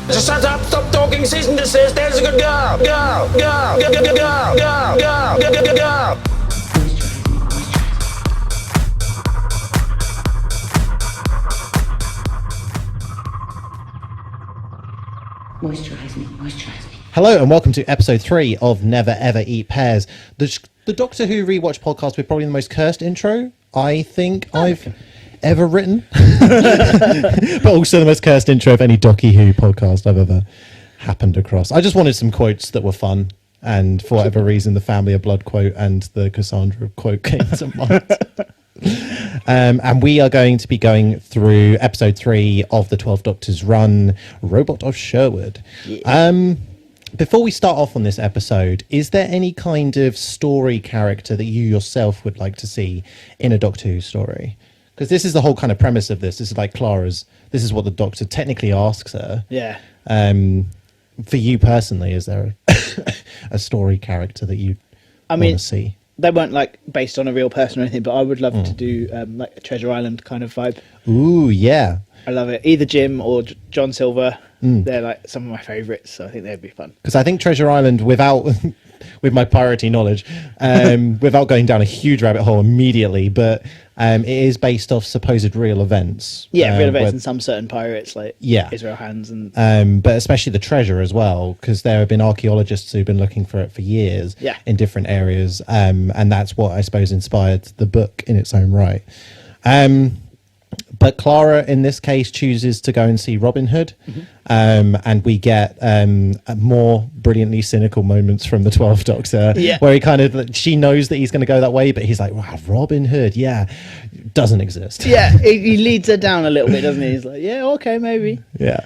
Just shut up, stop talking, cease and desist. There's a good girl. Go, go, go, go, go, go, go, go, go, go, go. Moisturize me, moisturize me. Hello and welcome to episode 3 of Never Ever Eat Pears, the Doctor Who rewatch podcast with probably the most cursed intro I think I've ever written, but also the most cursed intro of any Docky Who podcast I've ever happened across. I just wanted some quotes that were fun, and for whatever reason the Family of Blood quote and the Cassandra quote came to mind. And we are going to be going through episode 3 of the 12 Doctors run, Robot of Sherwood. Yeah. Before we start off on this episode, is there any kind of story character that you yourself would like to see in a Doctor Who story? Because this is the whole kind of premise of this. This is like Clara's, this is what the Doctor technically asks her. Yeah. For you personally, is there a story character that you want to see? They weren't like based on a real person or anything, but I would love to do like a Treasure Island kind of vibe. Ooh, yeah. I love it. Either Jim or John Silver. They're like some of my favourites, so I think they'd be fun. Because I think Treasure Island, with my piratey knowledge, without going down a huge rabbit hole immediately, but it is based off supposed real events. Yeah, real events and some certain pirates, like Israel Hands. And but especially the treasure as well, because there have been archaeologists who've been looking for it for years in different areas, and that's what I suppose inspired the book in its own right. But Clara, in this case, chooses to go and see Robin Hood, and we get more brilliantly cynical moments from the 12th Doctor, where he she knows that he's going to go that way, but he's like, wow, Robin Hood, doesn't exist. Yeah, he leads her down a little bit, doesn't he? He's like, yeah, okay, maybe. Yeah.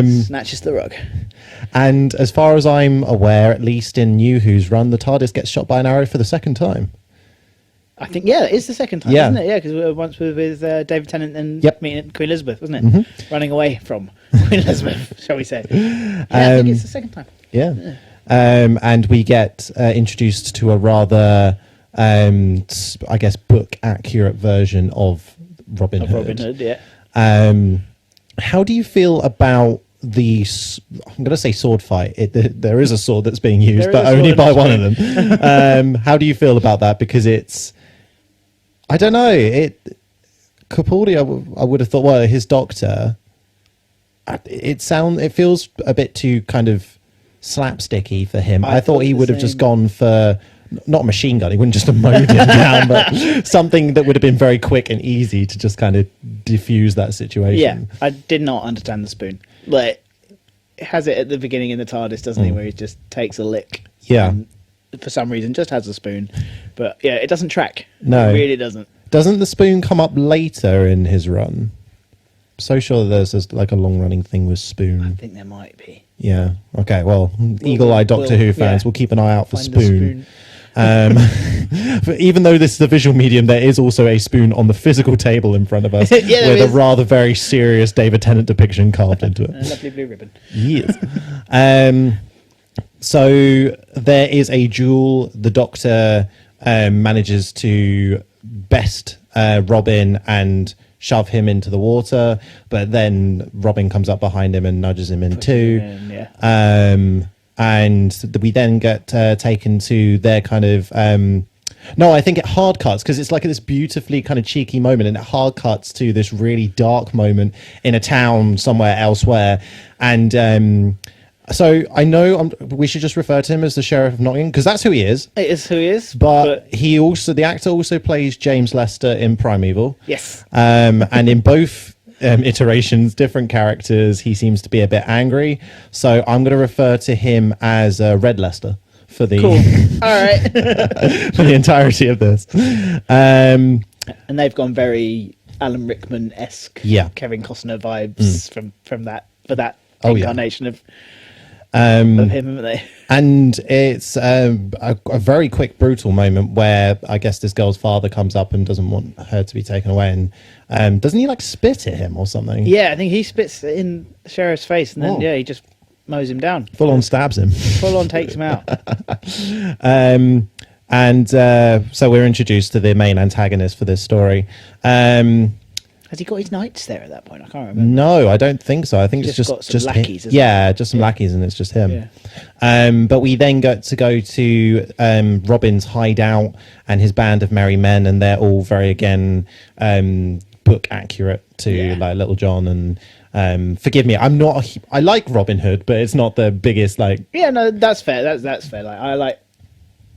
Snatches the rug. And as far as I'm aware, at least in New Who's run, the TARDIS gets shot by an arrow for the second time. I think, it's the second time, isn't it? Yeah, because we were once with David Tennant and meeting Queen Elizabeth, wasn't it? Running away from Queen Elizabeth, shall we say. I think it's the second time. Yeah. And we get introduced to a rather, I guess, book-accurate version of Robin Hood. Robin Hood, yeah. How do you feel about the, I'm going to say sword fight. There is a sword that's being used, but only by one of them. How do you feel about that? Because I don't know. Capaldi, I would have thought, well, his Doctor, it feels a bit too kind of slapsticky for him. I thought he would have just gone for, not a machine gun, he wouldn't just have mowed him down, but something that would have been very quick and easy to just kind of diffuse that situation. Yeah, I did not understand the spoon. Like, it has it at the beginning in the TARDIS, doesn't he, where he just takes a lick. Yeah. And for some reason, just has a spoon. But yeah, it doesn't track. No. It really doesn't. Doesn't the spoon come up later in his run? I'm so sure there's like a long-running thing with spoon. I think there might be. Yeah. Okay, well, eagle-eyed Doctor Who fans, we'll keep an eye out for spoon. But even though this is a visual medium, there is also a spoon on the physical table in front of us with a rather very serious David Tennant depiction carved into it. And a lovely blue ribbon. Yes. So there is a duel. The Doctor manages to best Robin and shove him into the water, but then Robin comes up behind him and nudges him in too. And we then get taken to their kind of no, I think it hard cuts, because it's like this beautifully kind of cheeky moment, and it hard cuts to this really dark moment in a town somewhere elsewhere. And so I know we should just refer to him as the Sheriff of Nottingham, because that's who he is. It is who he is. But the actor also plays James Lester in Primeval. Yes. And in both iterations, different characters, he seems to be a bit angry. So I'm going to refer to him as Red Lester for the all right for the entirety of this. And they've gone very Alan Rickman-esque, Kevin Costner vibes from that incarnation of him, haven't they? And it's a very quick, brutal moment where I guess this girl's father comes up and doesn't want her to be taken away, and doesn't he like spit at him or something? Yeah, I think he spits in the sheriff's face, and then he just mows him down. Full on stabs him. Full on takes him out. So we're introduced to the main antagonist for this story. Has he got his knights there at that point? I can't remember. No, I don't think so. I think Just it's got just some him. lackeys, isn't Yeah, just some lackeys, and it's just him. Yeah. But we then go to Robin's hideout and his band of merry men, and they're all very again book accurate to like Little John. And forgive me, I like Robin Hood, but it's not the biggest like. Yeah, no, that's fair. That's fair. Like I like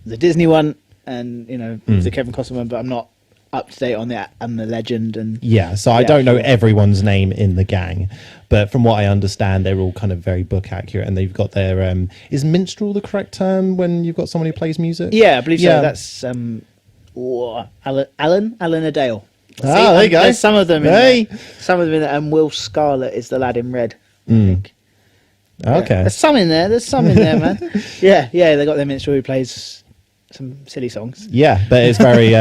the Disney one, and the Kevin Costner one, but I'm not up to date on the legend. And so I don't know everyone's name in the gang, but from what I understand, they're all kind of very book accurate, and they've got their is minstrel the correct term when you've got somebody who plays music? Yeah, I believe so. That's Alan Adale. There you go. There's some of them in there. Some of them in there, and Will Scarlet is the lad in red, I think. Okay. There's some in there, man. yeah, they got their minstrel who plays some silly songs. Yeah, but it's very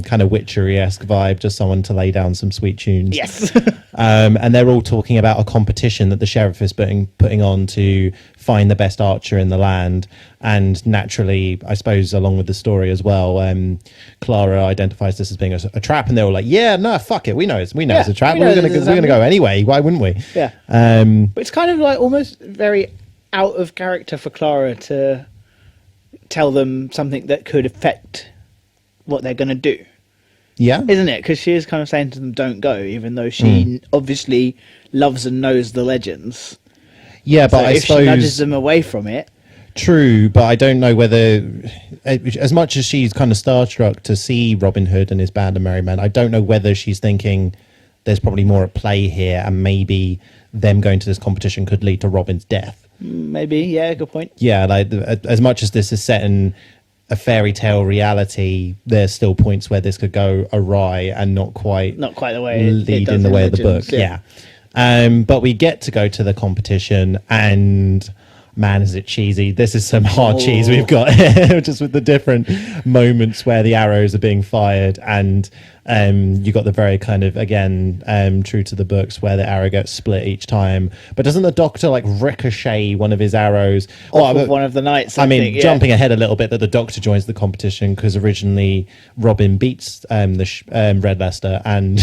kind of witchery-esque vibe, just someone to lay down some sweet tunes. Yes. And they're all talking about a competition that the sheriff is putting on to find the best archer in the land. And naturally, I suppose, along with the story as well, Clara identifies this as being a trap, and they're all like, "Yeah, no, fuck it, we know it's a trap. We're gonna go anyway. Why wouldn't we?" Yeah. But it's kind of like almost very out of character for Clara to tell them something that could affect what they're going to do. Yeah. Isn't it? Because she is kind of saying to them, don't go, even though she obviously loves and knows the legends. Yeah, but so I if suppose... she nudges them away from it... True, but I don't know whether... As much as she's kind of starstruck to see Robin Hood and his band of merry men, I don't know whether she's thinking there's probably more at play here, and maybe them going to this competition could lead to Robin's death. Maybe, yeah, good point. Yeah, like as much as this is set in a fairy tale reality, there's still points where this could go awry and not quite the way lead in the way of the book. Yeah. But we get to go to the competition, and man, is it cheesy. This is some hard cheese we've got here, just with the different moments where the arrows are being fired, and you got the very kind of, again, true to the books, where the arrow gets split each time. But doesn't the Doctor like ricochet one of his arrows off of one of the knights? I think, jumping ahead a little bit, that the Doctor joins the competition because originally Robin beats Red Leicester and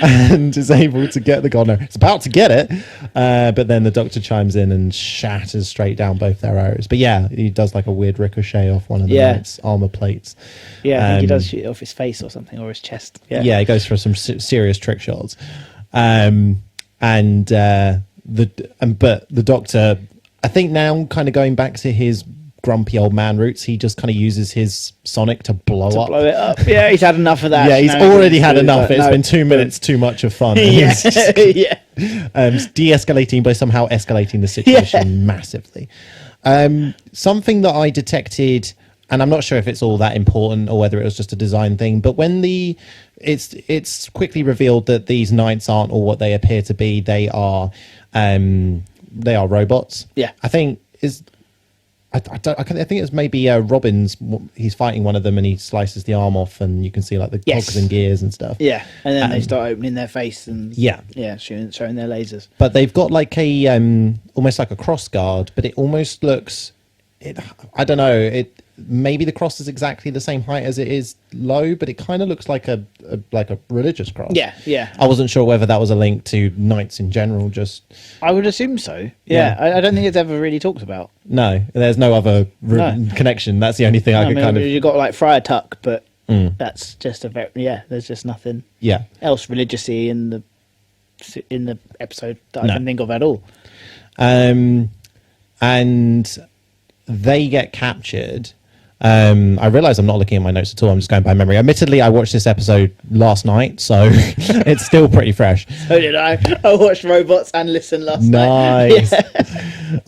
and is able to get the Godno. It's about to get it, but then the Doctor chimes in and shatters straight down both their arrows. But yeah, he does like a weird ricochet off one of the knights' armor plates. Yeah, I think he does shoot it off his face or something, or his chest. Yeah, he goes for some serious trick shots. But the Doctor, I think now, kind of going back to his grumpy old man roots, he just kind of uses his sonic to blow it up. Yeah, he's had enough of that. Yeah, he's already had enough. It's been 2 minutes too much of fun. Yeah. De-escalating by somehow escalating the situation massively. Something that I detected, and I'm not sure if it's all that important or whether it was just a design thing, but when it's quickly revealed that these knights aren't all what they appear to be. They are robots. Yeah, I think I think it's maybe Robin's. He's fighting one of them, and he slices the arm off, and you can see like the cogs and gears and stuff. Yeah, and then they start opening their face and showing their lasers. But they've got like a almost like a cross guard, but it almost looks. I don't know. Maybe the cross is exactly the same height as it is low, but it kind of looks like a religious cross. Yeah. I wasn't sure whether that was a link to knights in general. Just I would assume so. Yeah. I don't think it's ever really talked about. No, there's no other connection. That's the only thing I could kind of. You got like Friar Tuck, but that's just there's just nothing. Else religiously in the episode that I can think of at all. And they get captured. I realise I'm not looking at my notes at all. I'm just going by memory. Admittedly, I watched this episode last night, so it's still pretty fresh. So did I. I watched Robots and Listen last night. Nice.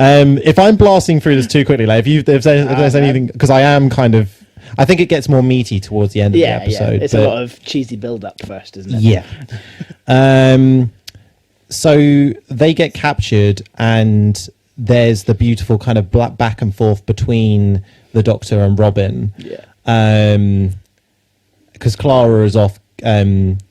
If I'm blasting through this too quickly, like if there's anything, because I am kind of, I think it gets more meaty towards the end of the episode. Yeah. It's a lot of cheesy build-up first, isn't it? Yeah. So they get captured, and there's the beautiful kind of back and forth between the Doctor and Robin. Yeah. Because Clara is off and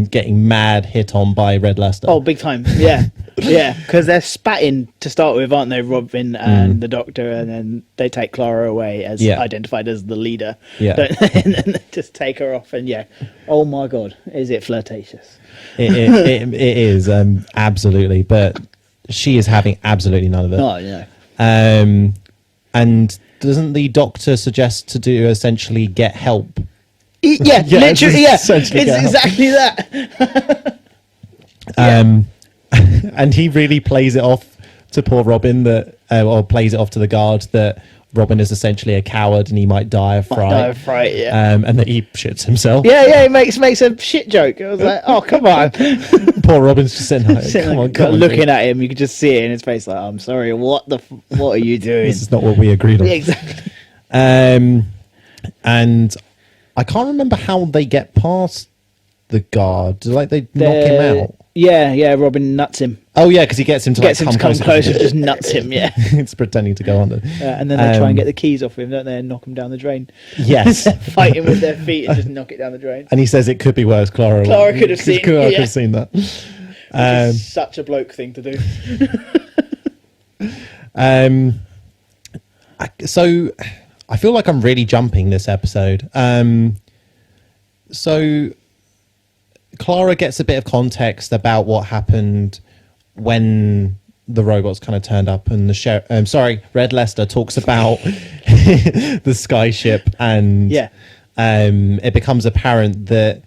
getting mad hit on by Red Leicester. Oh, big time. Yeah. Yeah, because they're spatting to start with, aren't they? Robin and the Doctor, and then they take Clara away as identified as the leader. Yeah. Don't they? And then they just take her off, and oh my god, is it flirtatious? It is absolutely, but she is having absolutely none of it. Oh yeah. And doesn't the Doctor suggest to do essentially get help? Yeah, literally, it's exactly that. And he really plays it off to poor Robin or plays it off to the guard that Robin is essentially a coward and he might die of fright. Yeah. And that he shits himself. Yeah, he makes a shit joke. I was like, oh, come on. Poor Robin's just sitting there, come on, looking at him. You could just see it in his face, like, I'm sorry, what are you doing? This is not what we agreed on. Yeah, exactly. And I can't remember how they get past the guard. Like they knock him out. Yeah, Robin nuts him. Oh yeah, because he gets him to come closer, just nuts him. Yeah, it's pretending to go under. And then they try and get the keys off him, don't they, and knock him down the drain. Yes, fighting with their feet and just knock it down the drain. And he says it could be worse. Clara could have seen. Clara could have seen that. Such a bloke thing to do. So I feel like I'm really jumping this episode. So Clara gets a bit of context about what happened when the robots kind of turned up, and Red Lester talks about the skyship, and it becomes apparent that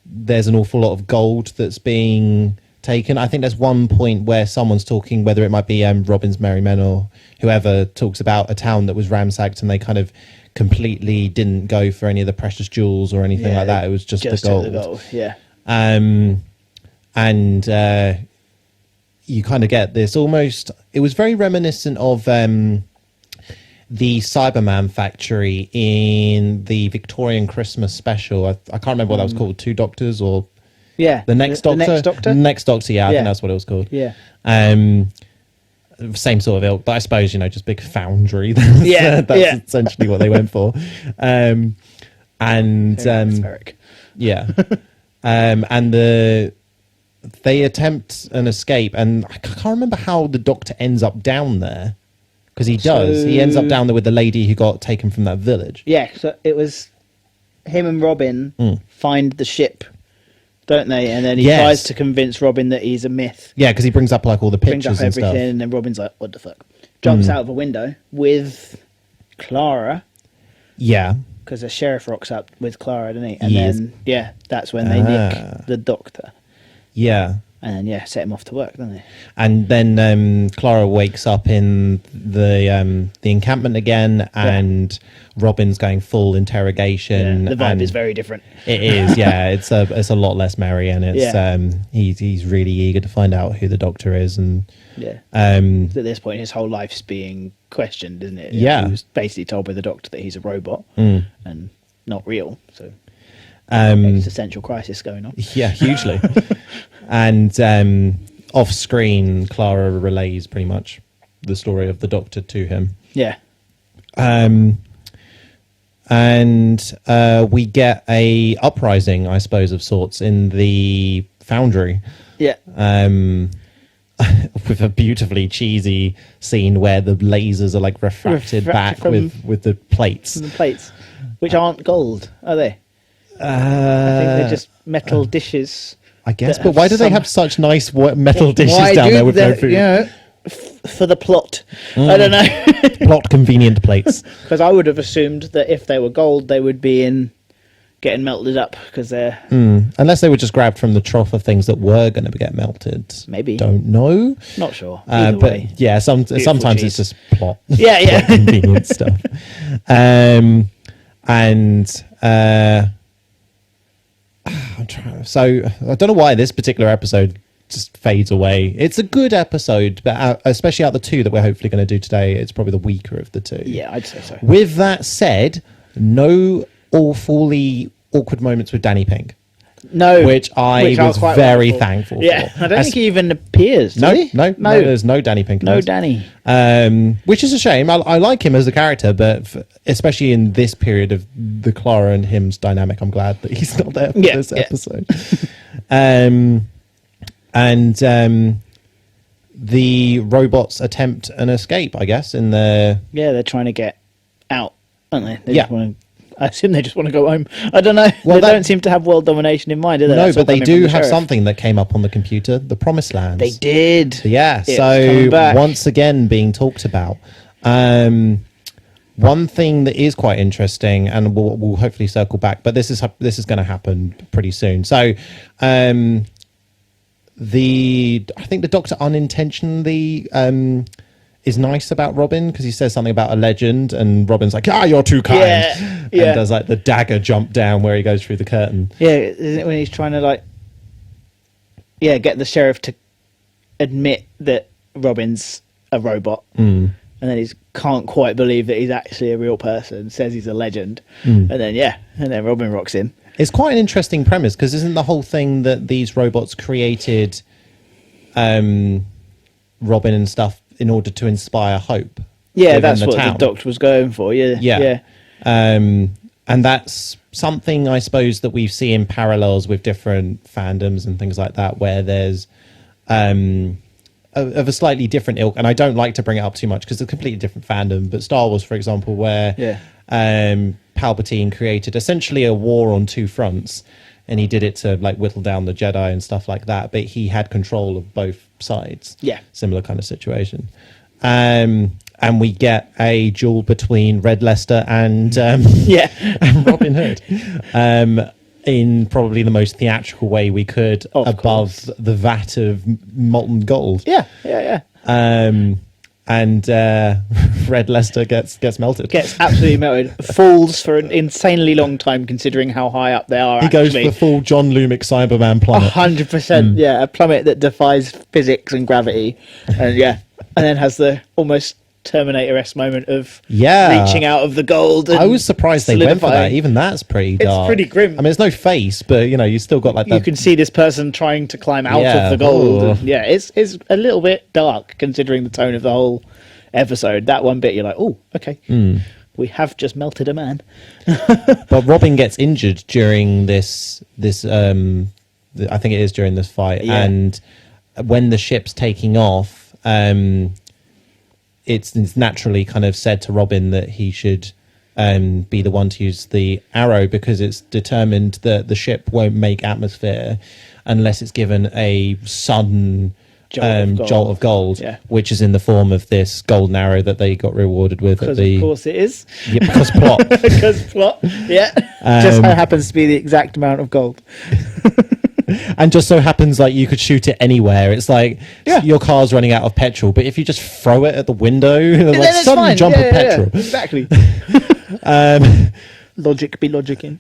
there's an awful lot of gold that's being taken. I think there's one point where someone's talking, whether it might be Robin's Merry Men or whoever, talks about a town that was ransacked and they kind of completely didn't go for any of the precious jewels or anything like that. It was just the gold. Yeah. And you kind of get this almost, it was very reminiscent of the Cyberman factory in the Victorian Christmas special. I can't remember what that was called, Two Doctors or the Next Doctor? The Next Doctor? Next Doctor, I think that's what it was called. Yeah. Same sort of ilk, but I suppose, just big foundry. That's essentially what they went for. And atmospheric. And they attempt an escape, and I can't remember how the Doctor ends up down there, because he does. He ends up down there with the lady who got taken from that village. Yeah, so it was him and Robin find the ship, don't they? And then he tries to convince Robin that he's a myth. Yeah, because he brings up like all the pictures and stuff. And then Robin's like, what the fuck? Jumps out of a window with Clara. Yeah. Because the sheriff rocks up with Clara, doesn't he? And then, that's when they nick the Doctor. Yeah. And then, set him off to work, don't they? And then Clara wakes up in the encampment again, and Robin's going full interrogation. The vibe is very different. It is, it's a lot less merry, and it's he's really eager to find out who the Doctor is, and at this point his whole life's being questioned, isn't it? He was basically told by the Doctor that he's a robot and not real, so existential crisis going on. Yeah, hugely. And off screen, Clara relays pretty much the story of the Doctor to him. Yeah. And we get a uprising, I suppose, of sorts in the Foundry. Yeah. With a beautifully cheesy scene where the lasers are like refracted back with the plates. The plates, which aren't gold, are they? I think they're just metal dishes. I guess, but why do they have such nice metal dishes down there with no food? For the plot. I don't know. Plot convenient plates. Because I would have assumed that if they were gold, they would be getting melted up, because they're... Unless they were just grabbed from the trough of things that were going to get melted. Maybe. Don't know. Not sure. But way. Yeah, sometimes it's just plot. Yeah. Plot convenient stuff. So I don't know why this particular episode just fades away. It's a good episode, but especially out of the two that we're hopefully going to do today, it's probably the weaker of the two. Yeah, I'd say so. With that said, no awfully awkward moments with Danny Pink. No, which I was very thankful for. I don't think he even appears. No, there's no Danny Pink. No Danny. Which is a shame. I like him as a character, but especially in this period of the Clara and him's dynamic, I'm glad that he's not there for this episode. And the robots attempt an escape, I guess, in the... Yeah, they're trying to get out, aren't they? They Yeah. just wanna, I assume they just want to go home. I don't know. Well, They don't seem to have world domination in mind, do they? No, That's all but they coming from do the have sheriff. something that came up on the computer, the Promised Lands. They did. Yeah, It's so coming back. once again being talked about. One thing that is quite interesting, and we'll hopefully circle back, but this is going to happen pretty soon. So, I think the Doctor unintentionally is nice about Robin because he says something about a legend, and Robin's like, you're too kind. Yeah, yeah. And does like the dagger jump down where he goes through the curtain. Yeah, isn't it when he's trying to get the sheriff to admit that Robin's a robot, and then he can't quite believe that he's actually a real person. Says he's a legend, and then Robin rocks in. It's quite an interesting premise because isn't the whole thing that these robots created Robin and stuff in order to inspire hope? Yeah, within that's the what town? the Doctor was going for. Yeah. And that's something I suppose that we see in parallels with different fandoms and things like that, where there's of a slightly different ilk. And I don't like to bring it up too much because it's a completely different fandom. But Star Wars, for example, where Palpatine created essentially a war on two fronts, and he did it to like whittle down the Jedi and stuff like that. But he had control of both sides. Yeah, similar kind of situation. And we get a duel between Red Leicester and and Robin Hood, in probably the most theatrical way we could, above the vat of molten gold. And Red Leicester gets melted. Gets absolutely melted. Falls for an insanely long time, considering how high up they are. He goes for the full John Lumic Cyberman plummet. 100%. Yeah, a plummet that defies physics and gravity, and and then has the almost Terminator-esque moment of reaching out of the gold. I was surprised they went for that. solidifying. Even that's pretty dark. It's pretty grim. I mean, it's no face, but you still got like that. You can see this person trying to climb out of the gold. Ooh. And, it's a little bit dark considering the tone of the whole episode. That one bit, you're like, oh, okay. We have just melted a man. But Robin gets injured during this. I think it is during this fight, and when the ship's taking off, it's naturally kind of said to Robin that he should be the one to use the arrow because it's determined that the ship won't make atmosphere unless it's given a sudden jolt of gold, which is in the form of this golden arrow that they got rewarded with. Because of course it is. Yeah, because plot. Because plot, just so happens to be the exact amount of gold. And just so happens like you could shoot it anywhere. It's like your car's running out of petrol, but if you just throw it at the window, like sudden jump of petrol. Exactly. Logic be logicking.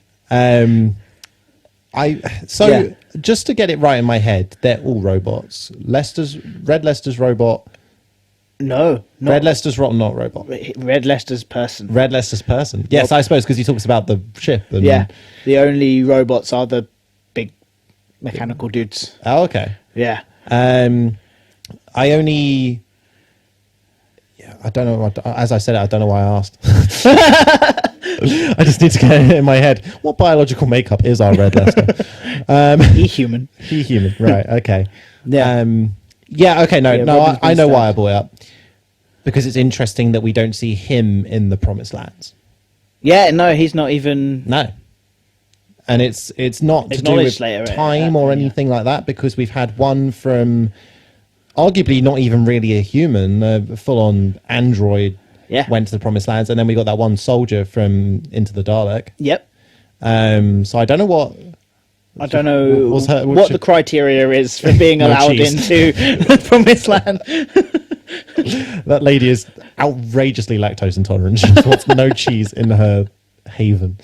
Just to get it right in my head, they're all robots. Red Leicester's robot. No, Red Leicester's not robot. Red Leicester's person. Red Leicester's person. Yes, I suppose because he talks about the ship. And... the only robots are the big mechanical dudes. Oh, okay. Yeah. I don't know. As I said, I don't know why I asked. I just need to get it in my head. What biological makeup is our Red Leicester? He-human. He-human. Right. Okay. Yeah. Okay. No. Robin's I know been why I brought it up because it's interesting that we don't see him in the Promised Lands. Yeah. No, he's not even. No. And it's not to do with later, time or anything like that because we've had one from arguably not even really a human, a full-on android went to the Promised Lands, and then we got that one soldier from Into the Dalek. Yep. So I don't know what the criteria is for being allowed into the Promised Land. That lady is outrageously lactose intolerant. She wants no cheese in her haven.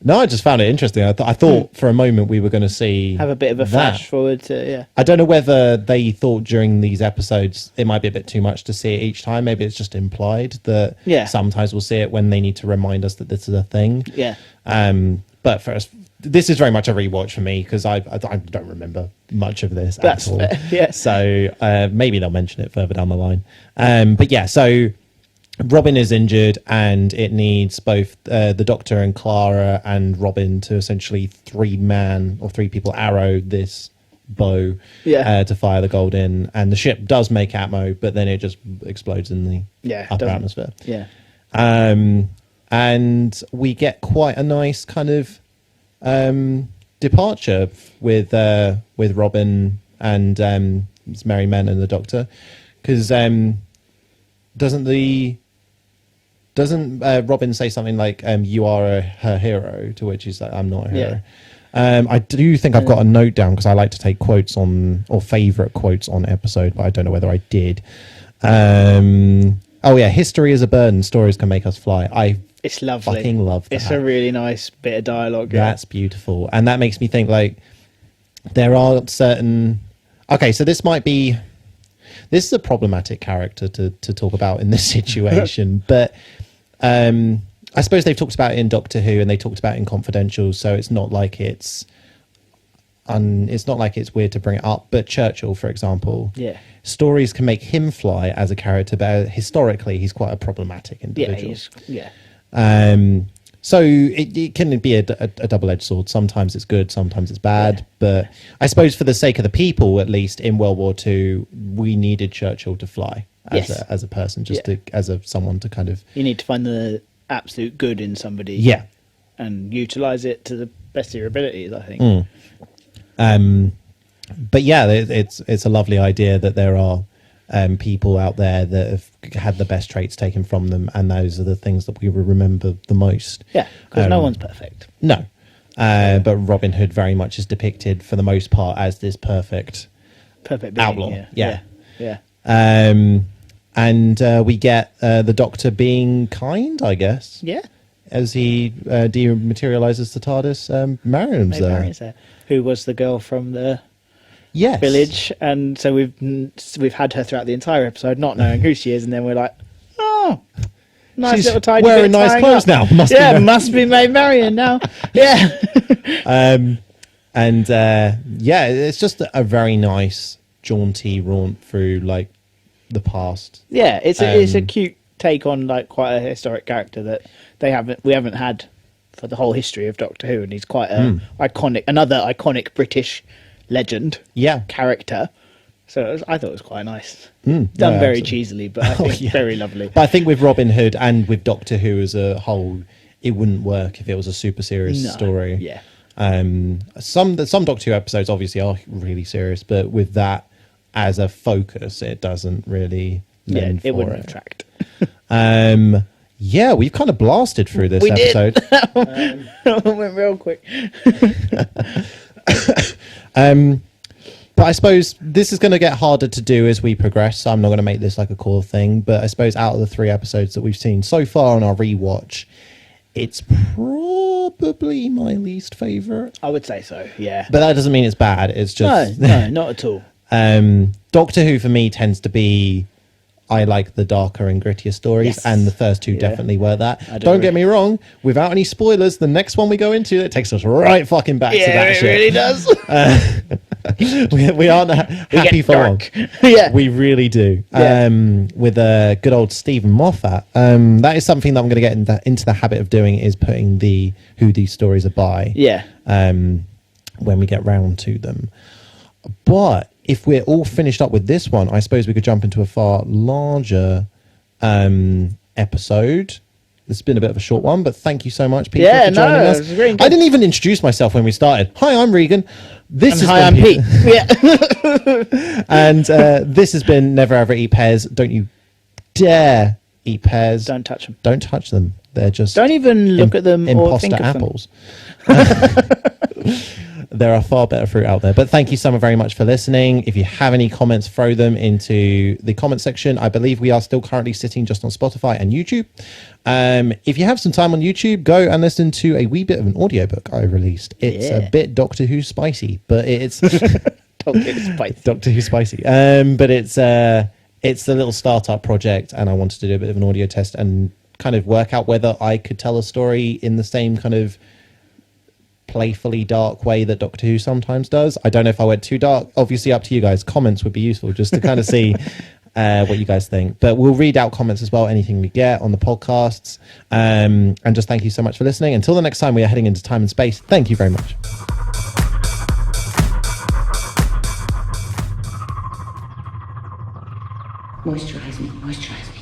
No, I just found it interesting. I thought for a moment we were going to have a bit of a flash forward to I don't know whether they thought during these episodes it might be a bit too much to see it each time. Maybe it's just implied that sometimes we'll see it when they need to remind us that this is a thing. Yeah. But for us, this is very much a rewatch for me because I don't remember much of this at all. Yeah. So maybe they'll mention it further down the line. But yeah, so Robin is injured and it needs both the Doctor and Clara and Robin to essentially three people arrow this bow Yeah. to fire the gold in, and the ship does make atmo, but then it just explodes in the upper doesn't- atmosphere. Yeah. And we get quite a nice kind of departure with Robin and it's Merry Men and the Doctor, because doesn't Robin say something like you are her hero, to which he's like, I'm not a hero. I do think I've got a note down because I like to take quotes on, or favorite quotes on episode, but I don't know whether I did. Oh yeah, history is a burden, stories can make us fly. It's lovely. Fucking love that. It's a really nice bit of dialogue. That's beautiful. And that makes me think, like, there are certain... Okay, so this is a problematic character to talk about in this situation, but I suppose they've talked about it in Doctor Who and they talked about it in Confidential, so it's not like it's weird to bring it up. But Churchill, for example, stories can make him fly as a character, but historically he's quite a problematic individual. So it can be a double-edged sword. Sometimes it's good, sometimes it's bad. But I suppose for the sake of the people, at least in World War II, we needed Churchill to fly as a person, someone to kind of... You need to find the absolute good in somebody. Yeah. And utilise it to the best of your abilities, I think. But yeah, it's a lovely idea that there are people out there that have had the best traits taken from them, and those are the things that we will remember the most. Yeah, because no one's perfect. No. But Robin Hood very much is depicted for the most part as this perfect being, outlaw. Yeah. And we get the Doctor being kind, I guess. Yeah. As he dematerializes the TARDIS. Marion's there. Who was the girl from the Yes. village, and so we've had her throughout the entire episode, not knowing who she is, and then we're like, oh, nice She's little tidy wearing bit nice tying clothes up. now. Must be Maid Marian now. Yeah. It's just a very nice jaunty raunt through like the past. Yeah, it's a cute take on like quite a historic character that we haven't had for the whole history of Doctor Who, and he's quite another iconic British legend character. So I thought it was quite nice. Done very cheesily, but I think very lovely. But I think with Robin Hood and with Doctor Who as a whole, it wouldn't work if it was a super serious story. Yeah. Some Doctor Who episodes obviously are really serious, but with that as a focus, it doesn't really lend for it wouldn't have tracked. We've kind of blasted through this episode. It went real quick. But I suppose this is going to get harder to do as we progress, so I'm not going to make this like a core thing. But I suppose out of the 3 episodes that we've seen so far on our rewatch, it's probably my least favourite. I would say so, yeah. But that doesn't mean it's bad. It's just... No, not at all. Doctor Who for me tends to be... I like the darker and grittier stories, and the first 2 definitely were that. Don't get me wrong, without any spoilers, the next one we go into, it takes us right fucking back to that shit. Yeah, it really does. we aren't happy for long. Yeah. We really do. Yeah. With good old Stephen Moffat. That is something that I'm going to get into the habit of doing, is putting who these stories are by. Yeah. When we get round to them. But if we're all finished up with this one, I suppose we could jump into a far larger episode. This has been a bit of a short one, but thank you so much, Peter, for joining us. It was really good. I didn't even introduce myself when we started. Hi, I'm Reegan. Hi, I'm Pete. Yeah. And this has been Never Ever Eat Pears. Don't you dare eat pears. Don't touch them. Don't touch them. They're just... Don't even look at them or think of apples. There are far better fruit out there. But thank you so very much for listening. If you have any comments, throw them into the comment section. I believe we are still currently sitting just on Spotify and YouTube. If you have some time on YouTube, go and listen to a wee bit of an audiobook I released. It's a bit Doctor Who spicy, but it's... Doctor Who spicy. But it's a little startup project, and I wanted to do a bit of an audio test and kind of work out whether I could tell a story in the same kind of playfully dark way that Doctor Who sometimes does. I don't know if I went too dark. Obviously up to you guys. Comments would be useful just to kind of see what you guys think. But we'll read out comments as well, anything we get on the podcasts. And just thank you so much for listening. Until the next time we are heading into time and space, thank you very much. Moisturize me, moisturize me.